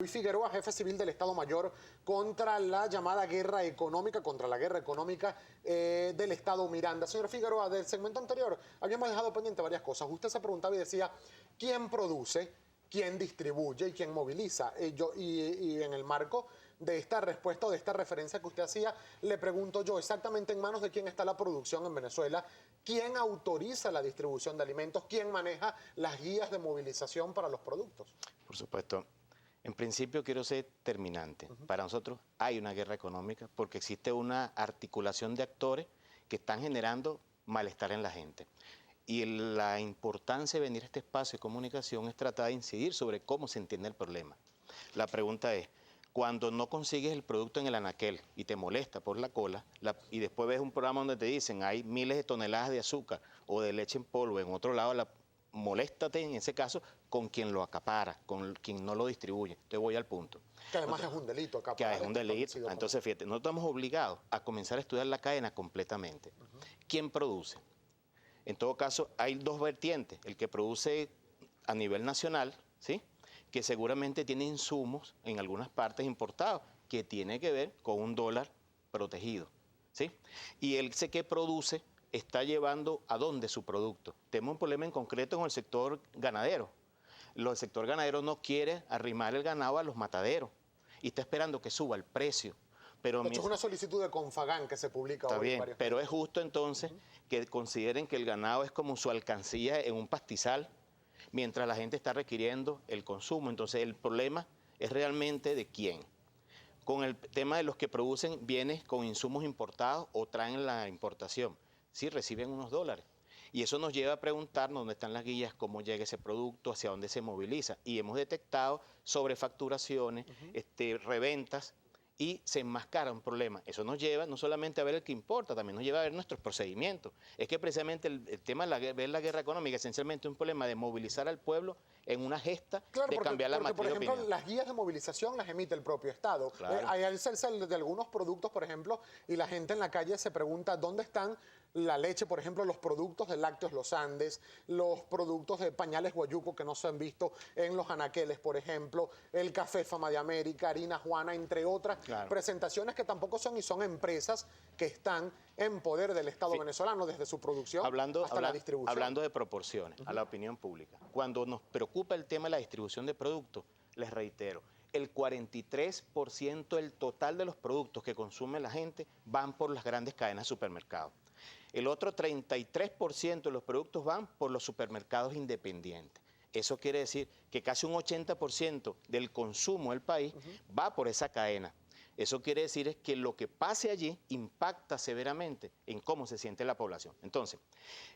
Luis Figueroa, jefe civil del Estado Mayor, contra la llamada guerra económica, del Estado Miranda. Señor Figueroa, del segmento anterior habíamos dejado pendiente varias cosas. Usted se preguntaba y decía, ¿quién produce, quién distribuye y quién moviliza? Y en el marco de esta respuesta o de esta referencia que usted hacía, le pregunto yo, exactamente en manos de quién está la producción en Venezuela, quién autoriza la distribución de alimentos, quién maneja las guías de movilización para los productos. Por supuesto. En principio quiero ser terminante. Para nosotros hay una guerra económica porque existe una articulación de actores que están generando malestar en la gente. Y la importancia de venir a este espacio de comunicación es tratar de incidir sobre cómo se entiende el problema. La pregunta es, cuando no consigues el producto en el anaquel y te molesta por la cola, y después ves un programa donde te dicen hay miles de toneladas de azúcar o de leche en polvo, en otro lado moléstate en ese caso con quien lo acapara, con quien no lo distribuye. Te voy al punto. Que además es un delito acaparar. Que es un delito. Entonces, fíjate, nosotros estamos obligados a comenzar a estudiar la cadena completamente. ¿Quién produce? En todo caso, hay dos vertientes. El que produce a nivel nacional, ¿sí?, que seguramente tiene insumos en algunas partes importados, que tiene que ver con un dólar protegido, ¿sí? Y el que produce está llevando a dónde su producto. Tenemos un problema en concreto con el sector ganadero. El sector ganadero no quiere arrimar el ganado a los mataderos y está esperando que suba el precio. Pero esto es una solicitud de Confagán que se publica hoy. Está bien, en varios pero es justo entonces que consideren que el ganado es como su alcancía en un pastizal, mientras la gente está requiriendo el consumo. Entonces el problema es realmente de quién. Con el tema de los que producen bienes con insumos importados o traen la importación, sí reciben unos dólares. Y eso nos lleva a preguntarnos dónde están las guías, cómo llega ese producto, hacia dónde se moviliza. Y hemos detectado sobrefacturaciones, reventas, y se enmascara un problema. Eso nos lleva no solamente a ver el que importa, también nos lleva a ver nuestros procedimientos. Es que precisamente el tema de ver la guerra económica esencialmente es un problema de movilizar al pueblo en una gesta de cambiar la matriz de opinión. Por ejemplo, las guías de movilización las emite el propio Estado. Claro. Hay el cel de algunos productos, por ejemplo, y la gente en la calle se pregunta dónde están la leche, por ejemplo, los productos de Lácteos Los Andes, los productos de Pañales Guayuco que no se han visto en los anaqueles, por ejemplo, el café Fama de América, harina Juana, entre otras presentaciones que tampoco son, y son empresas que están en poder del Estado venezolano desde su producción hasta la distribución. Hablando de proporciones a la opinión pública, cuando nos preocupa el tema de la distribución de productos, les reitero, el 43% del total de los productos que consume la gente van por las grandes cadenas de supermercados. El otro 33% de los productos van por los supermercados independientes. Eso quiere decir que casi un 80% del consumo del país va por esa cadena. Eso quiere decir es que lo que pase allí impacta severamente en cómo se siente la población. Entonces,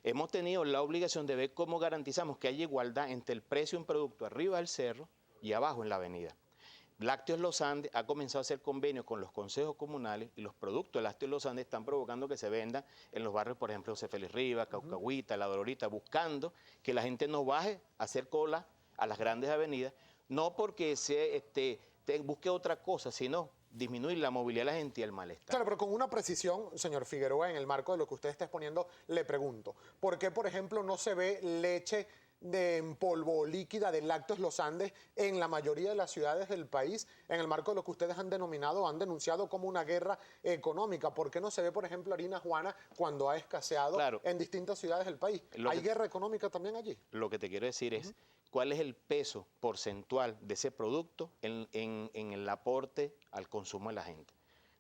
hemos tenido la obligación de ver cómo garantizamos que haya igualdad entre el precio de un producto arriba del cerro y abajo en la avenida. Lácteos Los Andes ha comenzado a hacer convenios con los consejos comunales y los productos de Lácteos Los Andes están provocando que se vendan en los barrios, por ejemplo, José Félix Rivas, Caucahuita, La Dolorita, buscando que la gente no baje a hacer cola a las grandes avenidas, no porque busque otra cosa, sino disminuir la movilidad de la gente y el malestar. Claro, pero con una precisión, señor Figueroa, en el marco de lo que usted está exponiendo, le pregunto, ¿por qué, por ejemplo, no se ve leche en polvo líquida de Lácteos Los Andes en la mayoría de las ciudades del país, en el marco de lo que ustedes han denominado, han denunciado como una guerra económica? ¿Por qué no se ve, por ejemplo, harina Juana cuando ha escaseado en distintas ciudades del país? ¿Hay guerra económica también allí? Lo que te quiero decir es, ¿cuál es el peso porcentual de ese producto en el aporte al consumo de la gente?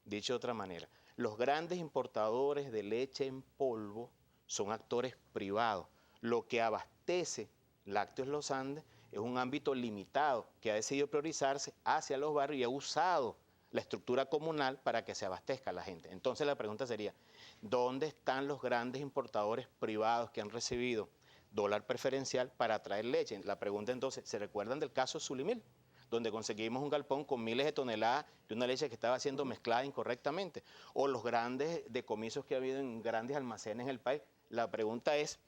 Dicho de otra manera, los grandes importadores de leche en polvo son actores privados. Lo que abastece Lácteos Los Andes es un ámbito limitado que ha decidido priorizarse hacia los barrios y ha usado la estructura comunal para que se abastezca a la gente. Entonces la pregunta sería, ¿dónde están los grandes importadores privados que han recibido dólar preferencial para traer leche? La pregunta entonces, ¿se recuerdan del caso Zulimil? Donde conseguimos un galpón con miles de toneladas de una leche que estaba siendo mezclada incorrectamente. O los grandes decomisos que ha habido en grandes almacenes en el país. La pregunta es,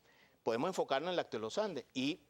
podemos enfocarnos en Lácteos Los Andes y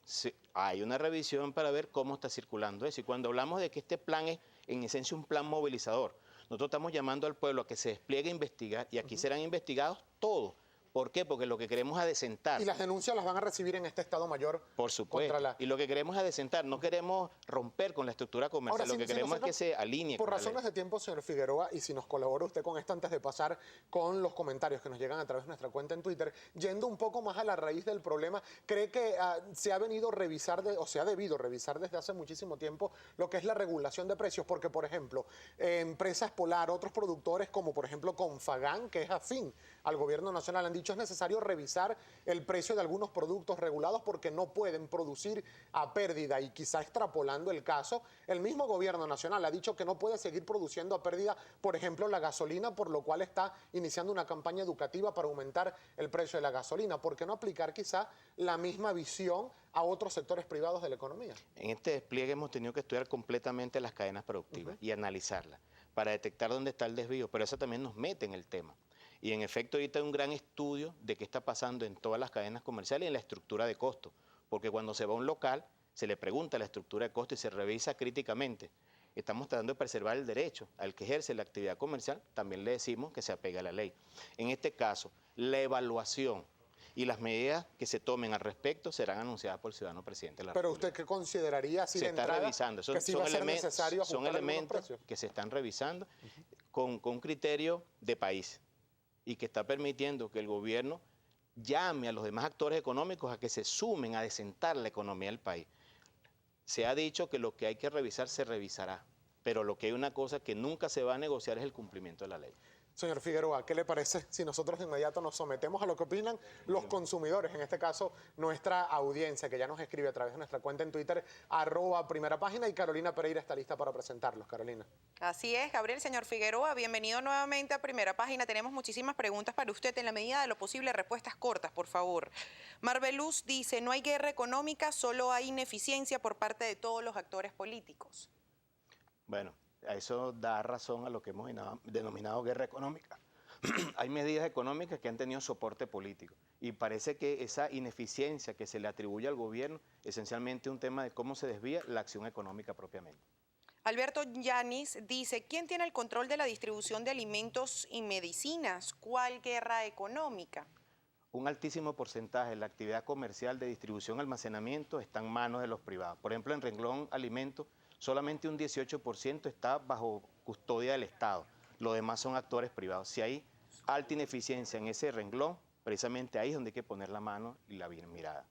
hay una revisión para ver cómo está circulando eso. Y cuando hablamos de que este plan es en esencia un plan movilizador, nosotros estamos llamando al pueblo a que se despliegue a investigar y aquí serán investigados todos, ¿Por qué? Porque lo que queremos es adecentar. Y las denuncias las van a recibir en este Estado Mayor. Por supuesto. Y lo que queremos es adecentar. No queremos romper con la estructura comercial. Ahora, lo que queremos es que se alinee por con la ley. razones de tiempo, señor Figueroa, y si nos colabora usted con esto antes de pasar con los comentarios que nos llegan a través de nuestra cuenta en Twitter, yendo un poco más a la raíz del problema, ¿cree que se ha venido a revisar, o se ha debido revisar desde hace muchísimo tiempo lo que es la regulación de precios? Porque, por ejemplo, empresas Polar, otros productores como, por ejemplo, Confagán, que es afín al gobierno nacional, han dicho es necesario revisar el precio de algunos productos regulados porque no pueden producir a pérdida. Y quizá extrapolando el caso, el mismo gobierno nacional ha dicho que no puede seguir produciendo a pérdida, por ejemplo, la gasolina, por lo cual está iniciando una campaña educativa para aumentar el precio de la gasolina. ¿Por qué no aplicar quizá la misma visión a otros sectores privados de la economía? En este despliegue hemos tenido que estudiar completamente las cadenas productivas y analizarlas para detectar dónde está el desvío, pero eso también nos mete en el tema. Y en efecto ahorita hay un gran estudio de qué está pasando en todas las cadenas comerciales y en la estructura de costo, porque cuando se va a un local se le pregunta la estructura de costo y se revisa críticamente. Estamos tratando de preservar el derecho al que ejerce la actividad comercial, también le decimos que se apegue a la ley. En este caso, la evaluación y las medidas que se tomen al respecto serán anunciadas por el ciudadano presidente de la Pero República. usted, ¿qué consideraría así se de está entrada, revisando. que sí va a ser necesario ajustar son elementos que se están revisando con un criterio de país y que está permitiendo que el gobierno llame a los demás actores económicos a que se sumen a desentar la economía del país. Se ha dicho que lo que hay que revisar se revisará, pero lo que hay una cosa que nunca se va a negociar es el cumplimiento de la ley. Señor Figueroa, ¿qué le parece si nosotros de inmediato nos sometemos a lo que opinan los consumidores? En este caso, nuestra audiencia, que ya nos escribe a través de nuestra cuenta en Twitter, @primerapágina, y Carolina Pereira está lista para presentarlos. Carolina. Así es, Gabriel. Señor Figueroa, bienvenido nuevamente a Primera Página. Tenemos muchísimas preguntas para usted. En la medida de lo posible, respuestas cortas, por favor. Marbeluz dice, no hay guerra económica, solo hay ineficiencia por parte de todos los actores políticos. Bueno, a eso da razón a lo que hemos denominado guerra económica. Hay medidas económicas que han tenido soporte político y parece que esa ineficiencia que se le atribuye al gobierno esencialmente es un tema de cómo se desvía la acción económica propiamente. Alberto Yanis dice, ¿quién tiene el control de la distribución de alimentos y medicinas? ¿Cuál guerra económica? Un altísimo porcentaje de la actividad comercial de distribución y almacenamiento está en manos de los privados. Por ejemplo, en renglón alimentos, solamente un 18% está bajo custodia del Estado. Los demás son actores privados. Si hay alta ineficiencia en ese renglón, precisamente ahí es donde hay que poner la mano y la bien mirada.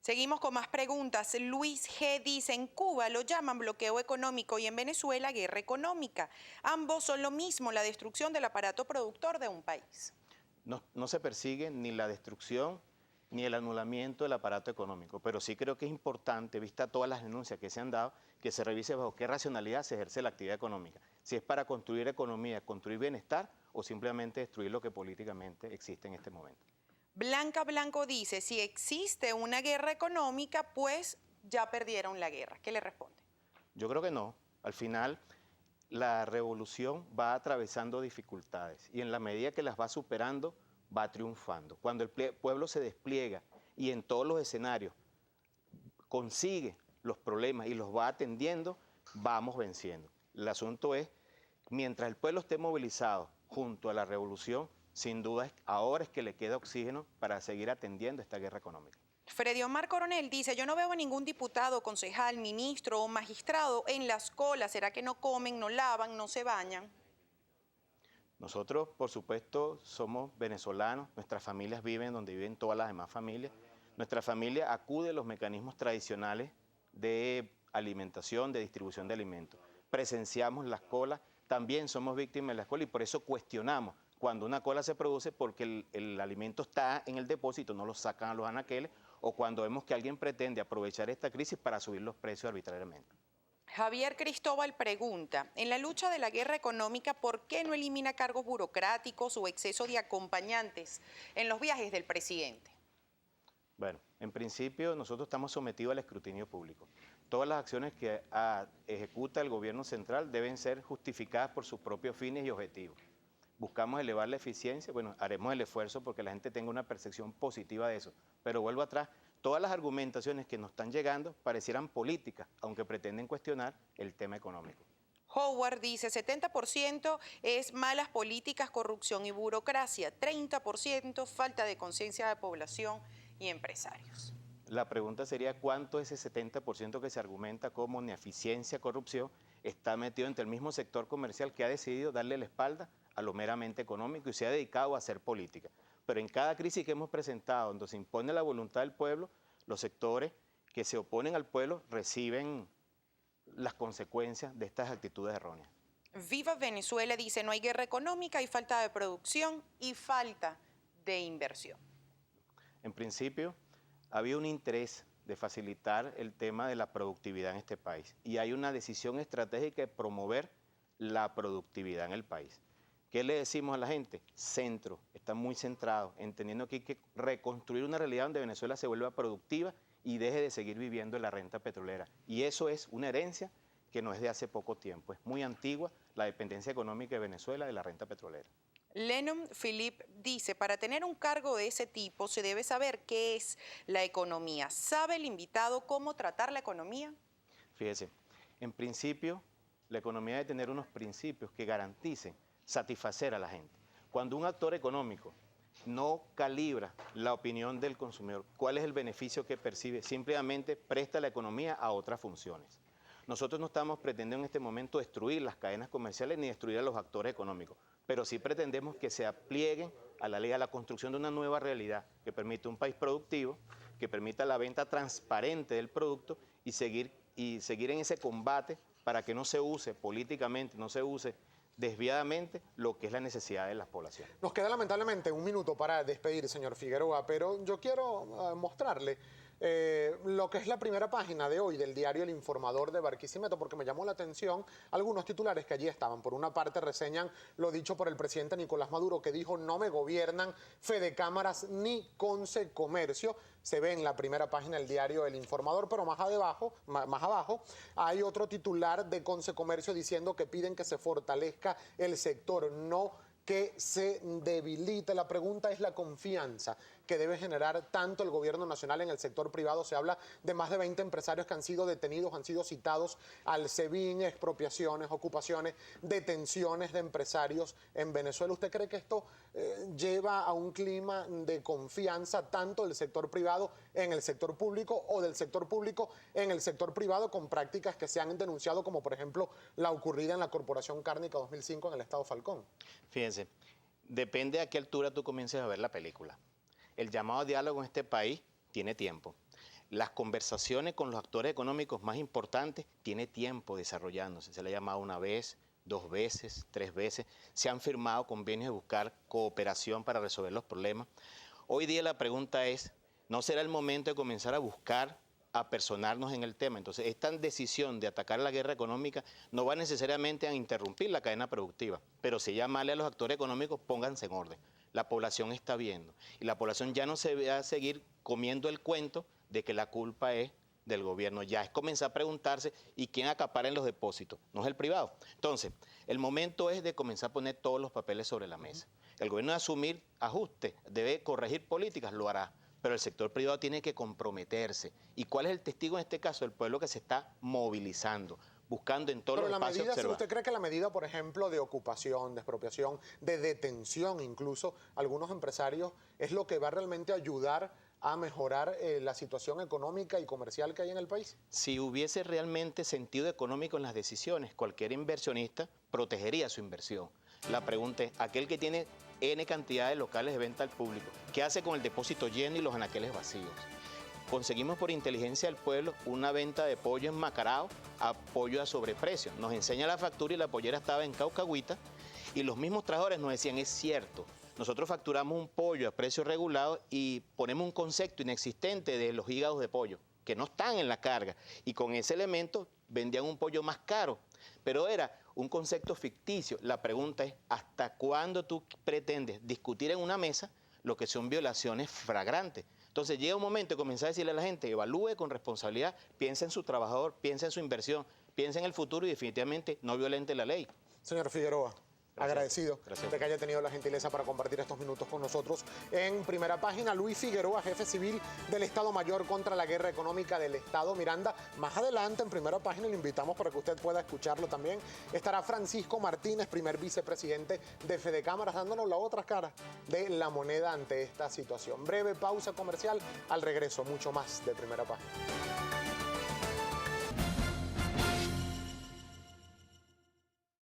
Seguimos con más preguntas. Luis G. dice, en Cuba lo llaman bloqueo económico y en Venezuela guerra económica. Ambos son lo mismo, la destrucción del aparato productor de un país. No se persigue ni la destrucción ni el anulamiento del aparato económico, pero sí creo que es importante, vista todas las denuncias que se han dado, que se revise bajo qué racionalidad se ejerce la actividad económica. Si es para construir economía, construir bienestar o simplemente destruir lo que políticamente existe en este momento. Blanca Blanco dice, si existe una guerra económica, pues ya perdieron la guerra. ¿Qué le responde? Yo creo que no. Al final, la revolución va atravesando dificultades y en la medida que las va superando, va triunfando. Cuando el pueblo se despliega y en todos los escenarios consigue los problemas y los va atendiendo, vamos venciendo. El asunto es, mientras el pueblo esté movilizado junto a la revolución, sin duda ahora es que le queda oxígeno para seguir atendiendo esta guerra económica. Freddy Omar Coronel dice, yo no veo a ningún diputado, concejal, ministro o magistrado en las colas. ¿Será que no comen, no lavan, no se bañan? Nosotros, por supuesto, somos venezolanos, nuestras familias viven donde viven todas las demás familias. Nuestra familia acude a los mecanismos tradicionales de alimentación, de distribución de alimentos. Presenciamos las colas, también somos víctimas de las colas y por eso cuestionamos cuando una cola se produce porque el alimento está en el depósito, no lo sacan a los anaqueles, o cuando vemos que alguien pretende aprovechar esta crisis para subir los precios arbitrariamente. Javier Cristóbal pregunta, en la lucha de la guerra económica, ¿por qué no elimina cargos burocráticos o exceso de acompañantes en los viajes del presidente? Bueno, en principio nosotros estamos sometidos al escrutinio público. Todas las acciones que ejecuta el gobierno central deben ser justificadas por sus propios fines y objetivos. Buscamos elevar la eficiencia, bueno, haremos el esfuerzo porque la gente tenga una percepción positiva de eso, pero vuelvo atrás, todas las argumentaciones que nos están llegando parecieran políticas, aunque pretenden cuestionar el tema económico. Howard dice, 70% es malas políticas, corrupción y burocracia, 30% falta de conciencia de población y empresarios. La pregunta sería, ¿cuánto ese 70% que se argumenta como ineficiencia, corrupción, está metido entre el mismo sector comercial que ha decidido darle la espalda a lo meramente económico y se ha dedicado a hacer política? Pero en cada crisis que hemos presentado, donde se impone la voluntad del pueblo, los sectores que se oponen al pueblo reciben las consecuencias de estas actitudes erróneas. Viva Venezuela dice, no hay guerra económica, hay falta de producción y falta de inversión. En principio, había un interés de facilitar el tema de la productividad en este país y hay una decisión estratégica de promover la productividad en el país. ¿Qué le decimos a la gente? Centro, está muy centrado, entendiendo que hay que reconstruir una realidad donde Venezuela se vuelva productiva y deje de seguir viviendo en la renta petrolera. Y eso es una herencia que no es de hace poco tiempo, es muy antigua la dependencia económica de Venezuela de la renta petrolera. Lennon Philip dice, para tener un cargo de ese tipo se debe saber qué es la economía. ¿Sabe el invitado cómo tratar la economía? Fíjese, en principio, la economía debe tener unos principios que garanticen satisfacer a la gente. Cuando un actor económico no calibra la opinión del consumidor, cuál es el beneficio que percibe, simplemente presta la economía a otras funciones. Nosotros no estamos pretendiendo en este momento destruir las cadenas comerciales ni destruir a los actores económicos, pero sí pretendemos que se plieguen a la ley, a la construcción de una nueva realidad que permita un país productivo, que permita la venta transparente del producto y seguir en ese combate para que no se use políticamente, no se use desviadamente lo que es la necesidad de la población. Nos queda lamentablemente un minuto para despedir, señor Figueroa, pero yo quiero mostrarle lo que es la primera página de hoy del diario El Informador de Barquisimeto, porque me llamó la atención algunos titulares que allí estaban. Por una parte reseñan lo dicho por el presidente Nicolás Maduro, que dijo no me gobiernan Fedecámaras ni Concecomercio. Se ve en la primera página del diario El Informador, pero más abajo hay otro titular de Concecomercio diciendo que piden que se fortalezca el sector, no que se debilite. La pregunta es la confianza que debe generar tanto el gobierno nacional en el sector privado. Se habla de más de 20 empresarios que han sido detenidos, han sido citados al SEBIN, expropiaciones, ocupaciones, detenciones de empresarios en Venezuela. ¿Usted cree que esto lleva a un clima de confianza tanto del sector privado en el sector público o del sector público en el sector privado, con prácticas que se han denunciado, como por ejemplo la ocurrida en la Corporación Cárnica 2005 en el estado Falcón? Fíjense, depende a qué altura tú comiences a ver la película. El llamado a diálogo en este país tiene tiempo. Las conversaciones con los actores económicos más importantes tiene tiempo desarrollándose. Se le ha llamado una vez, 2 veces, 3 veces. Se han firmado convenios de buscar cooperación para resolver los problemas. Hoy día la pregunta es, ¿no será el momento de comenzar a buscar apersonarnos en el tema? Entonces, esta decisión de atacar la guerra económica no va necesariamente a interrumpir la cadena productiva, pero sí llamarle a los actores económicos, pónganse en orden. La población está viendo y la población ya no se va a seguir comiendo el cuento de que la culpa es del gobierno. Ya es comenzar a preguntarse, ¿y quién acapara en los depósitos? No es el privado. Entonces, el momento es de comenzar a poner todos los papeles sobre la mesa. El gobierno debe asumir ajustes, debe corregir políticas, lo hará. Pero el sector privado tiene que comprometerse. ¿Y cuál es el testigo en este caso? El pueblo que se está movilizando, buscando en todos los espacios observar. ¿Usted cree que la medida, por ejemplo, de ocupación, de expropiación, de detención incluso, algunos empresarios, es lo que va realmente a ayudar a mejorar la situación económica y comercial que hay en el país? Si hubiese realmente sentido económico en las decisiones, cualquier inversionista protegería su inversión. La pregunta es, aquel que tiene N cantidad de locales de venta al público, ¿qué hace con el depósito lleno y los anaqueles vacíos? Conseguimos por inteligencia del pueblo una venta de pollo enmacarado a pollo a sobreprecio. Nos enseña la factura y la pollera estaba en Caucahuita y los mismos trabajadores nos decían, es cierto, nosotros facturamos un pollo a precio regulado y ponemos un concepto inexistente de los hígados de pollo, que no están en la carga, y con ese elemento vendían un pollo más caro, pero era un concepto ficticio. La pregunta es, ¿hasta cuándo tú pretendes discutir en una mesa lo que son violaciones flagrantes? Entonces llega un momento de comenzar a decirle a la gente, evalúe con responsabilidad, piensa en su trabajador, piensa en su inversión, piensa en el futuro y definitivamente no violente la ley. Señor Figueroa. Agradecido Gracias. de que haya tenido la gentileza para compartir estos minutos con nosotros. En primera página, Luis Figueroa, jefe civil del Estado Mayor contra la Guerra Económica del Estado Miranda. Más adelante, en primera página, le invitamos para que usted pueda escucharlo también. Estará Francisco Martínez, primer vicepresidente de Fede Cámaras, dándonos la otra cara de la moneda ante esta situación. Breve pausa comercial, al regreso, mucho más de primera página.